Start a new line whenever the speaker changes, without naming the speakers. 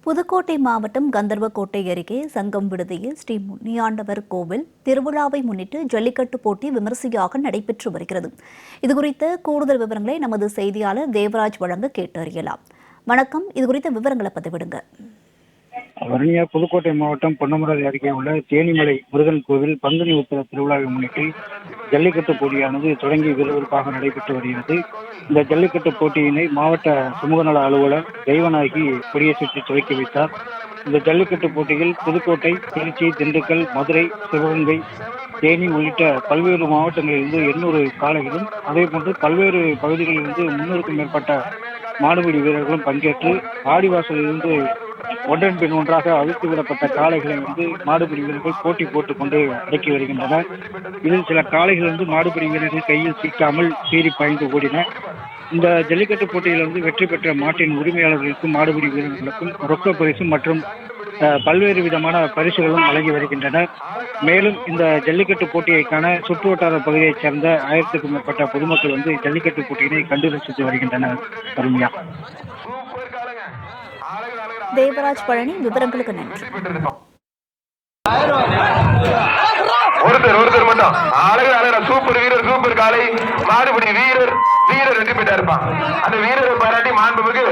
புதுக்கோட்டை மாவட்டம் கந்தர்வக்கோட்டை அருகே சங்கம் விடுதியில் ஸ்ரீ முனியாண்டவர் கோவில் திருவிழாவை முன்னிட்டு ஜல்லிக்கட்டு போட்டி விமரிசையாக நடைபெற்று வருகிறது. இதுகுறித்த கூடுதல் விவரங்களை நமது செய்தியாளர் தேவராஜ் வழங்க கேட்டறியலாம். வணக்கம், இதுகுறித்த விவரங்களை பதிவிடுங்க.
வன்னியா புதுக்கோட்டை மாவட்டம் பொன்னமராவதி அருகே உள்ள தேனிமலை முருகன் கோவில் பங்குனி உத்திர திருவிழாவை முன்னிட்டு ஜல்லிக்கட்டு போட்டியானது தொடங்கி விறுவிறுப்பாக நடைபெற்று வருகிறது. இந்த ஜல்லிக்கட்டு போட்டியினை மாவட்ட சமூகநல அலுவலர் தெய்வநாயகி கொடியேற்றி துவக்கி வைத்தார். இந்த ஜல்லிக்கட்டு போட்டியில் புதுக்கோட்டை, திருச்சி, திண்டுக்கல், மதுரை, சிவகங்கை, தேனி உள்ளிட்ட பல்வேறு மாவட்டங்களிலிருந்து 800 காளைகளும், அதேபோன்று பல்வேறு பகுதிகளிலிருந்து 300க்கும் மேற்பட்ட மாடுபிடி வீரர்களும் பங்கேற்று ஆடிவாசலிலிருந்து ஒன்றன் பின் ஒன்றாக அவிழ்த்து விடப்பட்ட காளைகளை மாடுபிடி வீரர்கள் போட்டி போட்டுக் கொண்டு அடக்கி வருகின்றனர். இதில் சில காளைகள் மாடுபிடி வீரர்கள் கையில் சிக்காமல் சீறி பாய்ந்து ஓடின. இந்த ஜல்லிக்கட்டு போட்டியிலிருந்து வெற்றி பெற்ற மாட்டின் உரிமையாளர்களுக்கும் மாடுபிடி வீரர்களுக்கும் ரொக்க பரிசு மற்றும் பல்வேறு விதமான பரிசுகளும் வழங்கி வருகின்றனர். மேலும் இந்த ஜல்லிக்கட்டு போட்டியை காண சுற்று வட்டார பகுதியைச் சேர்ந்த 1000க்கும் மேற்பட்ட பொதுமக்கள் ஜல்லிக்கட்டு போட்டியினை கண்டு ரசித்து வருகின்றனர். அருமையா
தேவராஜ் பழனி, விவரங்களுக்கு நன்றி.
ஒருத்தர் மட்டும் அழகு சூப்பர் வீரர், சூப்பர் காலை மாடுபிடி வீரர் வெற்றி பெற்றா இருப்பான். அந்த வீரரை பாராட்டி மாண்புமிகு